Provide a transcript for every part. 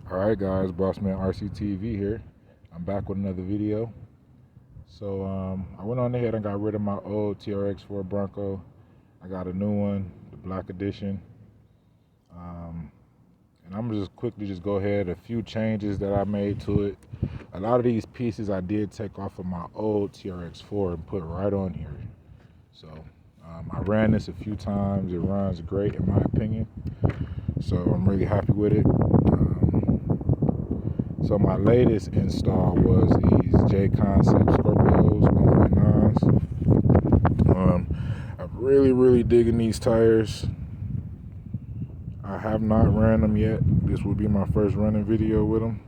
Alright guys, Bossman RCTV here. I'm back with another video. So I went on ahead and got rid of my old TRX4 Bronco. I got a new one, the black edition. And I'm gonna just quickly go ahead, a few changes that I made to it. A lot of these pieces I did take off of my old TRX4 and put right on here. So I ran this a few times. It runs great in my opinion. So I'm really happy with it. So my latest install was these Jconcepts Scorpios 1.9s. I'm really digging these tires. I have not ran them yet. This will be my first running video with them.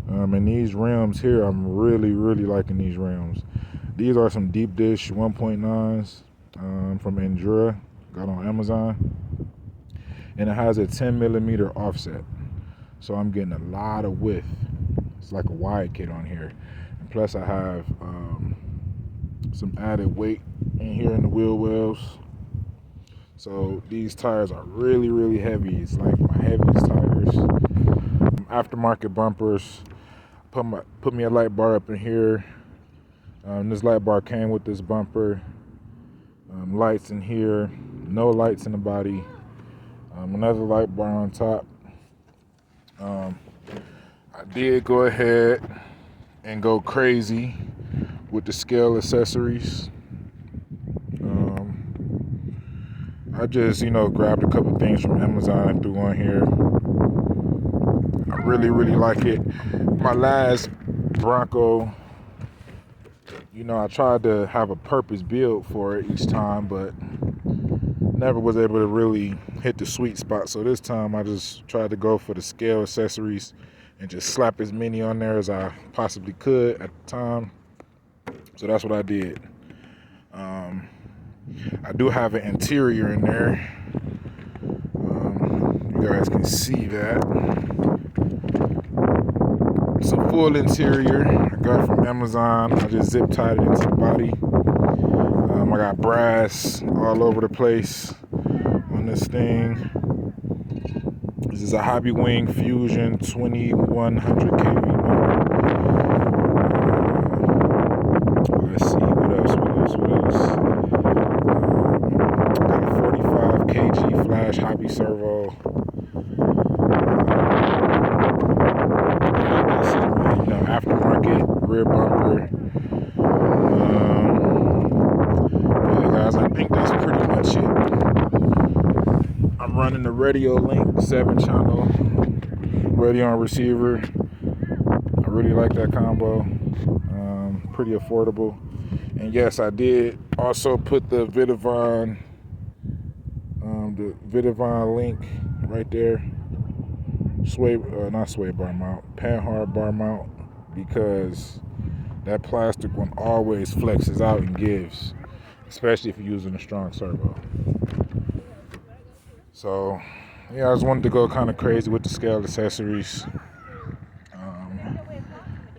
And these rims here, I'm really liking these rims. These are some deep dish 1.9s from Endura. Got on Amazon. And it has a 10mm offset. So I'm getting a lot of width. It's like a wide kit on here. And plus I have some added weight in here in the wheel wells. So these tires are really heavy. It's like my heaviest tires. Aftermarket bumpers. Put me a light bar up in here. This light bar came with this bumper. Lights in here. No lights in the body. Another light bar on top. I did go ahead and go crazy with the scale accessories. I just, grabbed a couple things from Amazon and threw on here. I really like it. My last Bronco, I tried to have a purpose build for it each time, but never was able to really hit the sweet spot. So this time I just tried to go for the scale accessories and just slap as many on there as I possibly could at the time. So that's what I did. I do have an interior in there. You guys can see that. It's a full interior I got from Amazon. I just zip tied it into the body. I got brass all over the place on this thing. This is a Hobby Wing Fusion 2100 kV motor. Let's see, what else? Got a 45 kg flash hobby servo. That's it, man. Aftermarket rear bumper. Yeah, guys, I think that's pretty much it. I'm running the Radio Link 7-channel radio and receiver. I really like that combo. Pretty affordable. And yes, I did also put the Vidivon link right there. Not sway bar mount, panhard bar mount, because that plastic one always flexes out and gives, especially if you're using a strong servo. So yeah, I just wanted to go kind of crazy with the scale accessories.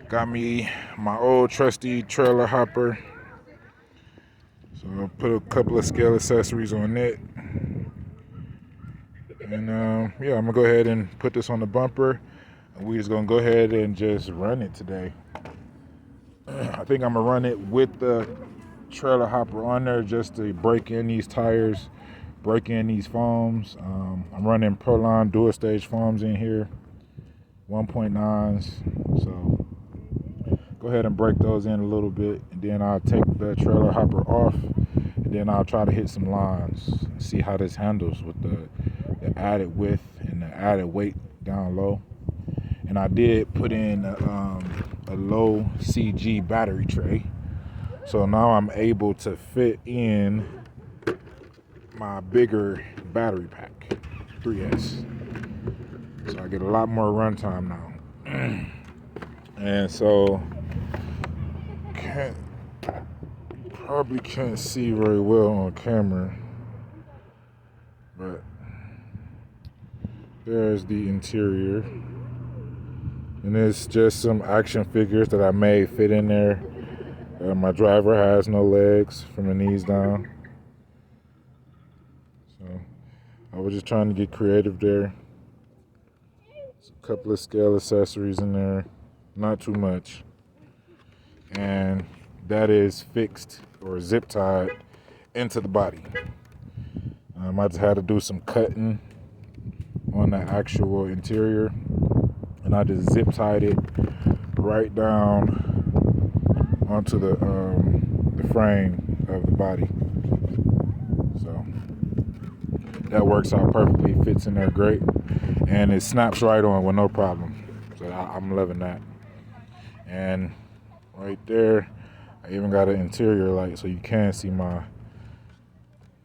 Got me my old trusty trailer hopper. So I'll put a couple of scale accessories on it. And yeah, I'm gonna go ahead and put this on the bumper. And we're just gonna go ahead and just run it today. I think I'm gonna run it with the trailer hopper on there just to break in these tires, break in these foams. I'm running Proline dual stage foams in here, 1.9s. So go ahead and break those in a little bit, and then I'll take the trailer hopper off, and then I'll try to hit some lines and see how this handles with the added width and the added weight down low. And I did put in a low CG battery tray, so now I'm able to fit in my bigger battery pack, 3S. So I get a lot more runtime now. And so probably can't see very well on camera, but there's the interior. And it's just some action figures that I made fit in there. My driver has no legs from the knees down. So I was just trying to get creative there. A couple of scale accessories in there, not too much. And that is fixed or zip tied into the body. I just had to do some cutting on the actual interior, and I just zip tied it right down onto the frame of the body. So that works out perfectly, fits in there great, and it snaps right on with no problem. So I'm loving that. And right there, I even got an interior light so you can see my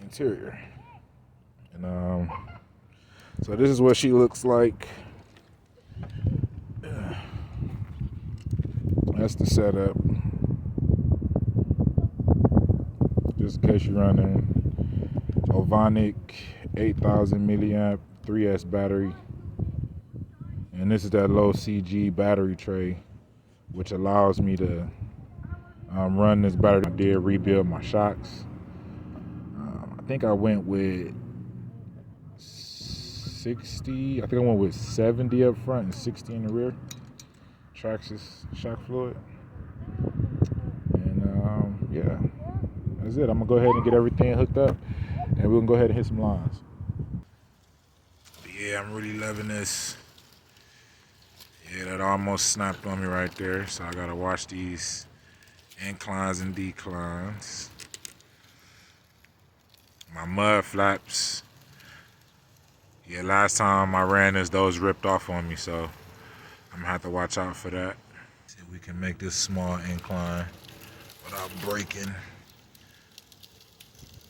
interior. And so this is what she looks like. That's the setup. Just in case you're running Ovonic 8000 milliamp 3S battery. And this is that low CG battery tray, which allows me to run this battery. I did rebuild my shocks. I think I went with 60. I think I went with 70 up front and 60 in the rear. Traxxas shock fluid. And yeah, that's it. I'm gonna go ahead and get everything hooked up, and we're gonna go ahead and hit some lines. But yeah, I'm really loving this. Yeah, that almost snapped on me right there, so I gotta watch these inclines and declines. My mud flaps. Yeah, last time I ran this, those ripped off on me, so I'm gonna have to watch out for that. See if we can make this small incline without breaking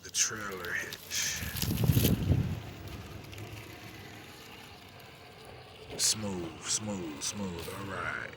the trailer hitch. Smooth, smooth, smooth. All right.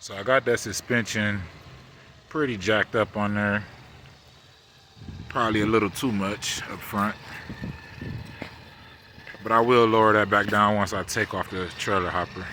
So I got that suspension pretty jacked up on there. Probably a little too much up front. But I will lower that back down once I take off the trailer hopper.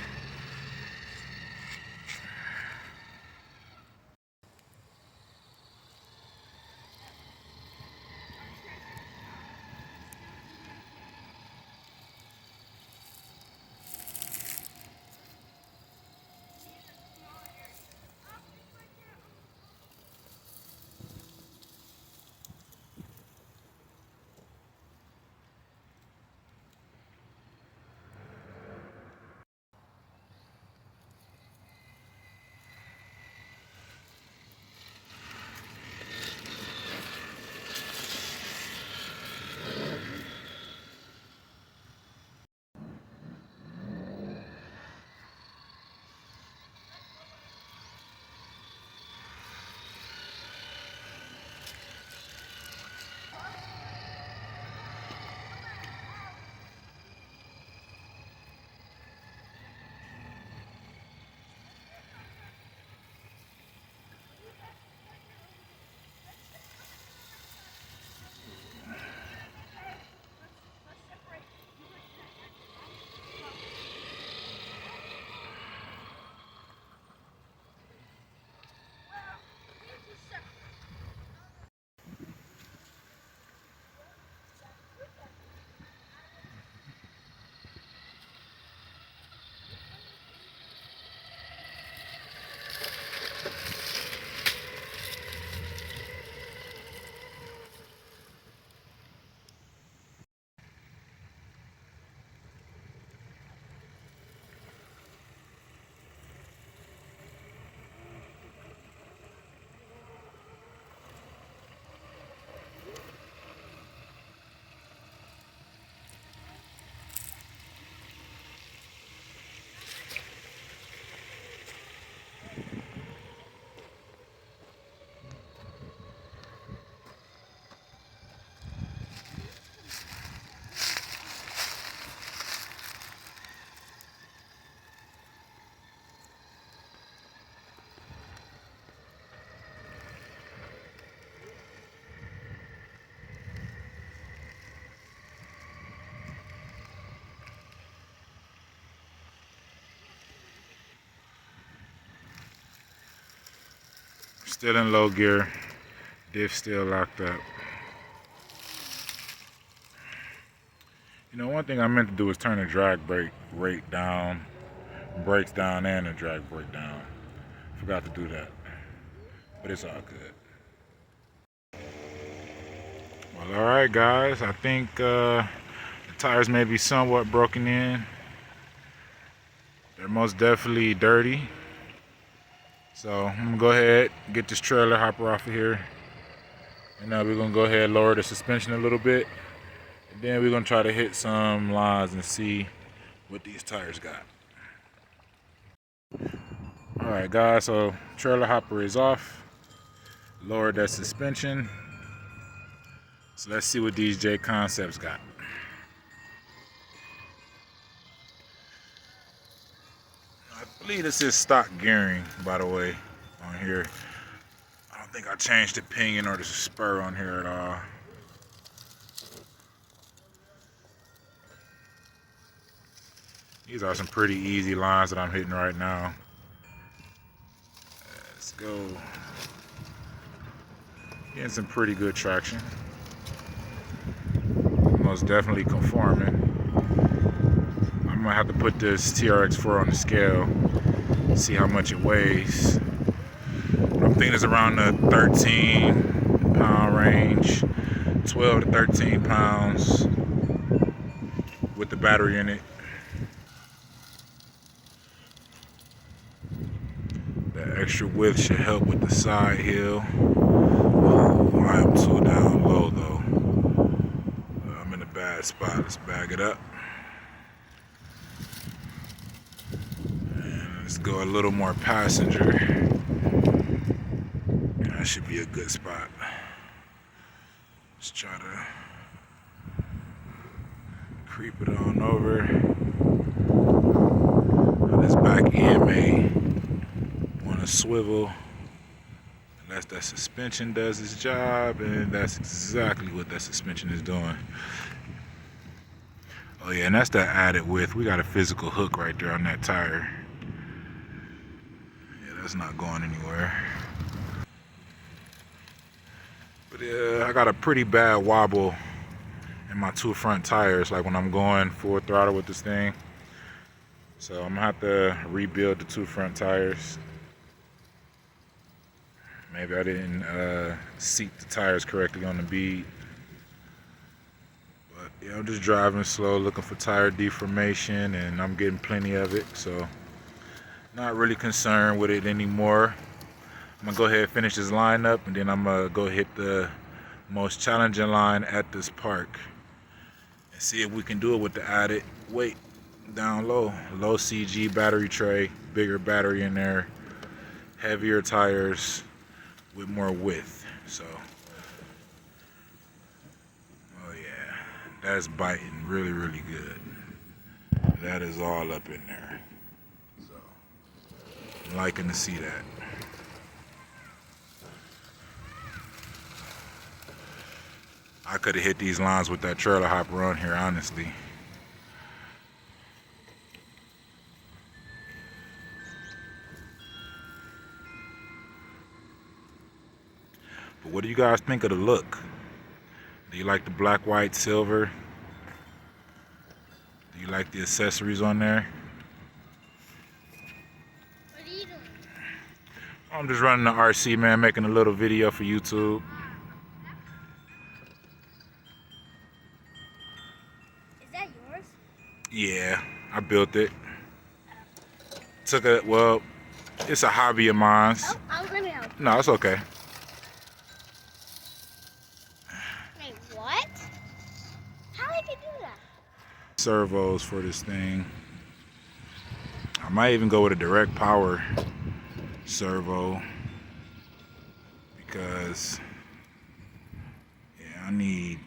Still in low gear. Diff still locked up. You know, one thing I meant to do is turn the drag brake rate down, brakes down, and the drag brake down. Forgot to do that, but it's all good. Well, all right, guys. I think the tires may be somewhat broken in. They're most definitely dirty. So I'm gonna go ahead, get this trailer hopper off of here, and now we're gonna go ahead and lower the suspension a little bit. And then we're gonna try to hit some lines and see what these tires got. All right, guys, so trailer hopper is off. Lowered that suspension. So let's see what these Jconcepts got. I believe this is stock gearing, by the way, on here. I don't think I changed the pinion or the spur on here at all. These are some pretty easy lines that I'm hitting right now. Let's go. Getting some pretty good traction. Most definitely conforming. I'm gonna have to put this TRX4 on the scale, see how much it weighs. I'm thinking it's around the 13-pound range, 12 to 13 pounds with the battery in it. That extra width should help with the side hill. Oh, I am too down low though. I'm in a bad spot. Let's bag it up. And let's go a little more passenger. That should be a good spot. Let's try to creep it on over. Now this back end may want to swivel. Unless that suspension does its job, and that's exactly what that suspension is doing. Oh yeah, and that's that added width. We got a physical hook right there on that tire. Yeah, that's not going anywhere. But yeah, I got a pretty bad wobble in my two front tires, like when I'm going full throttle with this thing. So I'm gonna have to rebuild the two front tires. Maybe I didn't seat the tires correctly on the bead. But yeah, I'm just driving slow, looking for tire deformation, and I'm getting plenty of it, so not really concerned with it anymore. I'm gonna go ahead and finish this line up, and then I'm gonna go hit the most challenging line at this park and see if we can do it with the added weight down low. Low CG battery tray, bigger battery in there, heavier tires with more width. So, oh yeah, that's biting really, really good. That is all up in there. So, I'm liking to see that. I could have hit these lines with that trailer hopper on here, honestly. But what do you guys think of the look? Do you like the black, white, silver? Do you like the accessories on there? What are you doing? I'm just running the RC, man, making a little video for YouTube. Is that yours? Yeah, I built it. Well, it's a hobby of mine. Oh, I'm gonna help. No, it's okay. Wait, what? How did you do that? Servos for this thing. I might even go with a direct power servo because yeah, I need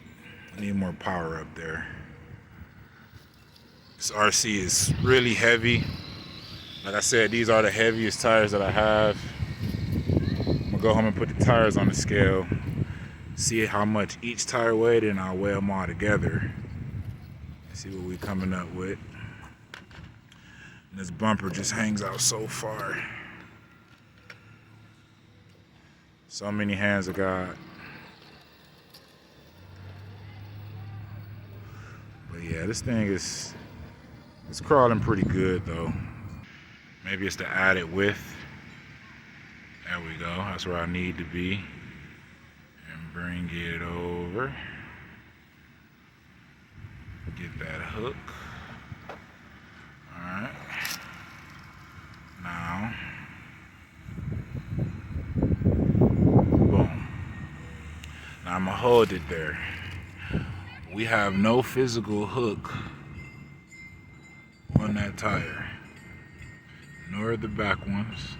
more power up there. This RC is really heavy. Like I said, these are the heaviest tires that I have. I'm gonna go home and put the tires on the scale, see how much each tire weighed, and I'll weigh them all together. See what we're coming up with. And this bumper just hangs out so far. So many hands of God. But yeah, this thing is, it's crawling pretty good though. Maybe it's the added width. There we go, that's where I need to be. And bring it over. Get that hook. Alright. Now, boom. Now I'm gonna hold it there. We have no physical hook on that tire, nor the back ones.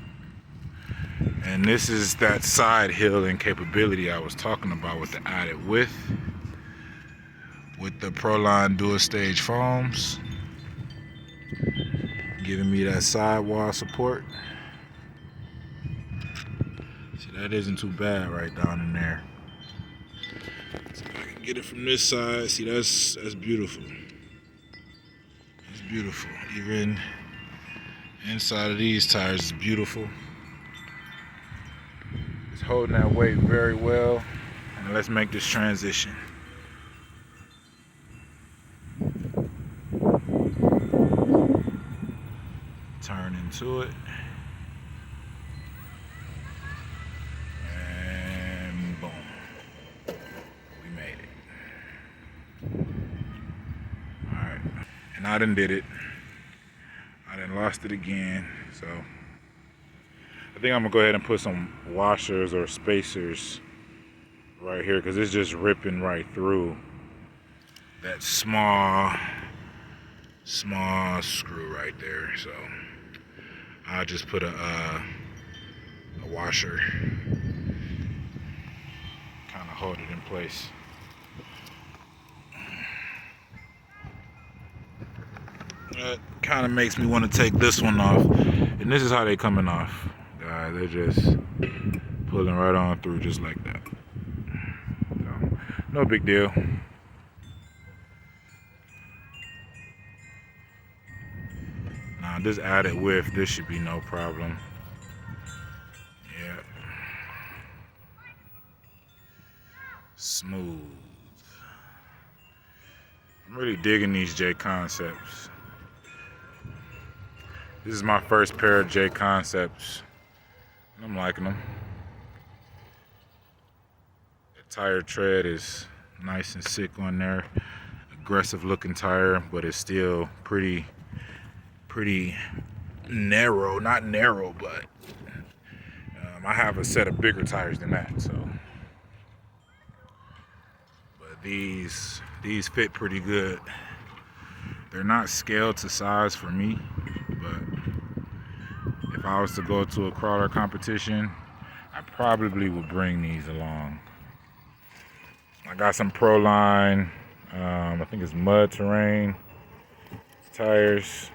And this is that side hilling capability I was talking about with the added width, with the Proline dual stage foams, giving me that sidewall support. See, that isn't too bad right down in there. So if I can get it from this side, see, that's beautiful. It's beautiful. Even inside of these tires is beautiful. It's holding that weight very well. And let's make this transition. Turn into it. And boom. We made it. Alright. And I done did it. I done lost it again. So I think I'm gonna go ahead and put some washers or spacers right here, because it's just ripping right through that small screw right there. So I'll just put a washer, kind of hold it in place. That kind of makes me want to take this one off, and this is how they coming off, guys. They're just pulling right on through, just like that. So, no big deal. Now this added width, this should be no problem. Yeah. Smooth. I'm really digging these Jconcepts. This is my first pair of Jconcepts. I'm liking them. The tire tread is nice and sick on there. Aggressive looking tire, but it's still pretty narrow. Not narrow, but I have a set of bigger tires than that, so. But these fit pretty good. They're not scaled to size for me, but if I was to go to a crawler competition, I probably would bring these along. I got some Proline, I think it's mud terrain tires.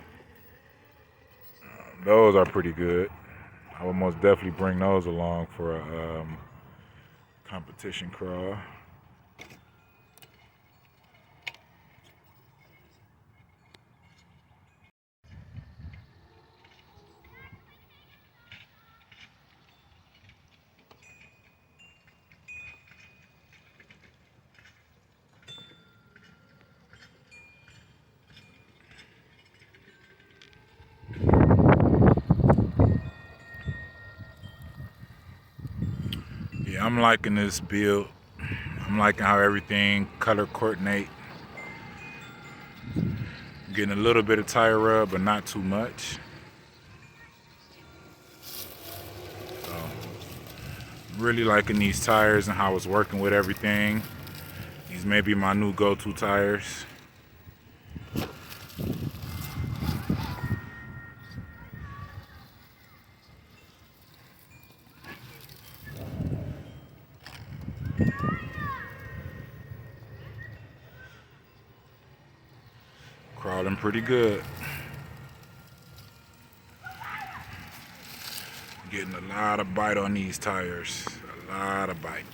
Those are pretty good. I would most definitely bring those along for a competition crawl. Yeah, I'm liking this build. I'm liking how everything color coordinate. Getting a little bit of tire rub, but not too much. So, really liking these tires and how it's working with everything. These may be my new go-to tires. Crawling pretty good. Getting a lot of bite on these tires. A lot of bite.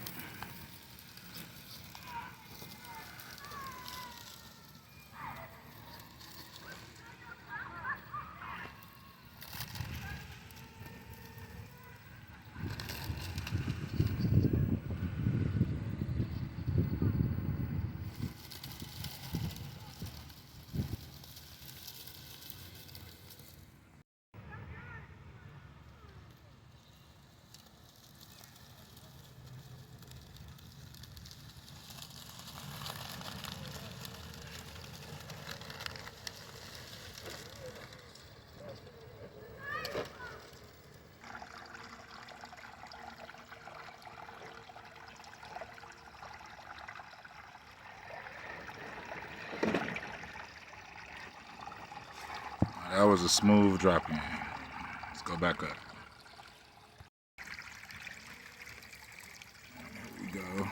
That was a smooth drop in. Let's go back up. There we go.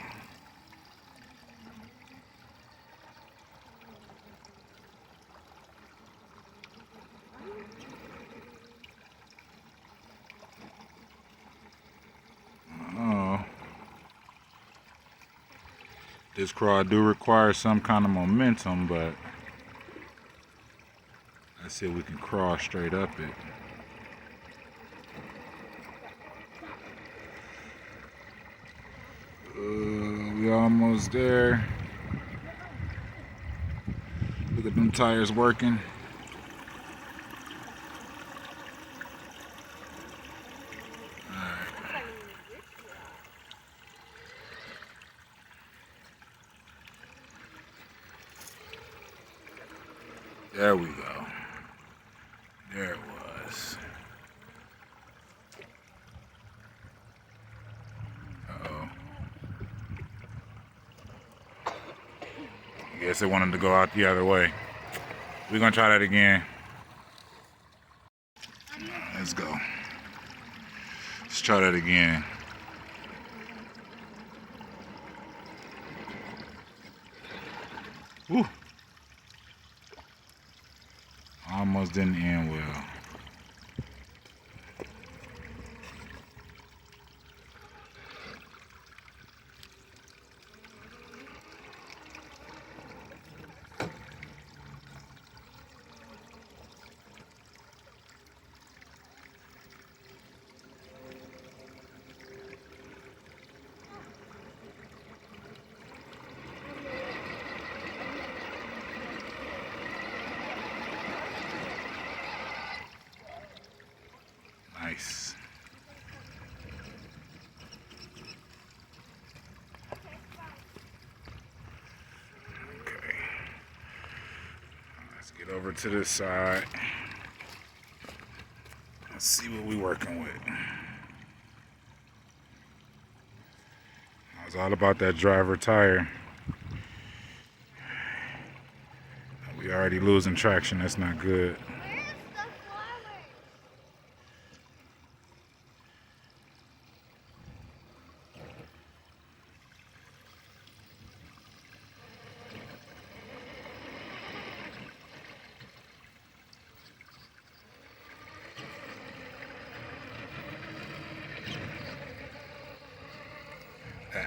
This crawl do require some kind of momentum, but let's see if we can crawl straight up it. We almost there. Look at them tires working. There we go. There it was. Uh-oh. I guess they wanted to go out the other way. We're gonna try that again. Let's go. Let's try that again. Woo. Almost didn't end well. Nice. Okay. Let's get over to this side. Let's see what we're working with. It's all about that driver tire. We already losing traction. That's not good.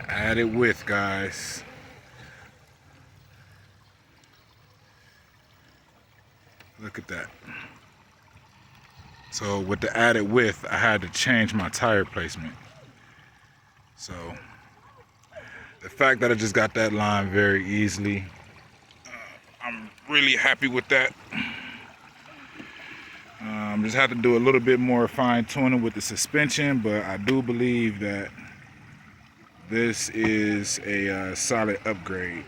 Added width, guys. Look at that. So with the added width, I had to change my tire placement. So the fact that I just got that line very easily, I'm really happy with that. Just have to do a little bit more fine tuning with the suspension, but I do believe that this is a solid upgrade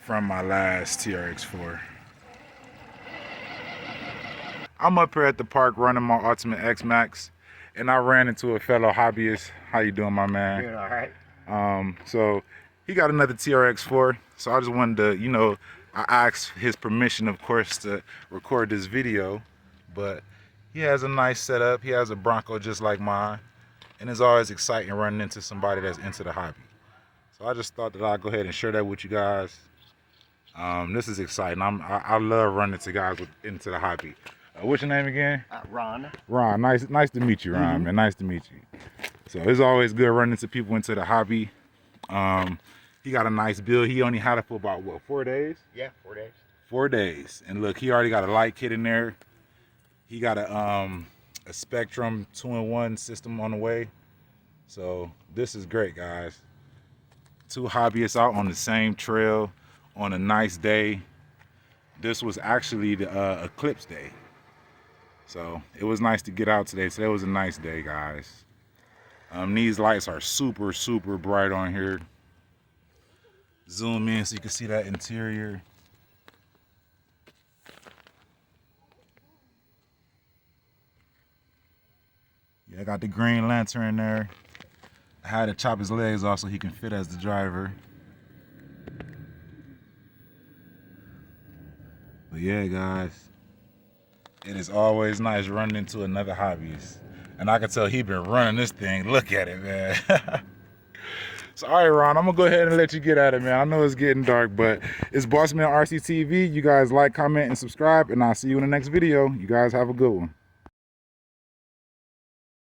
from my last TRX4. I'm up here at the park running my Ultimate X Max, and I ran into a fellow hobbyist. How you doing, my man? Doing all right. So he got another TRX4, so I just wanted to, you know, I asked his permission, of course, to record this video, but he has a nice setup. He has a Bronco just like mine, and it's always exciting running into somebody that's into the hobby. So I just thought that I'd go ahead and share that with you guys. This is exciting. I love running into guys into the hobby. What's your name again? Ron. Ron. Nice to meet you, Ron. Man, nice to meet you. So it's always good running into people into the hobby. He got a nice build. He only had it for about what, 4 days? Yeah, 4 days. 4 days. And look, he already got a light kit in there. He got a Spectrum 2-in-1 system on the way. So this is great, guys. 2 hobbyists out on the same trail on a nice day. This was actually the eclipse day. So it was nice to get out today. Today was a nice day, guys. These lights are super, super bright on here. Zoom in so you can see that interior. Yeah, I got the green lantern there. I had to chop his legs off so he can fit as the driver. But yeah, guys, It is always nice running into another hobbyist. And I can tell he been running this thing. Look at it, man. So, all right, Ron, I'm going to go ahead and let you get at it, man. I know it's getting dark, but it's Bossman RC TV. You guys like, comment, and subscribe, and I'll see you in the next video. You guys have a good one.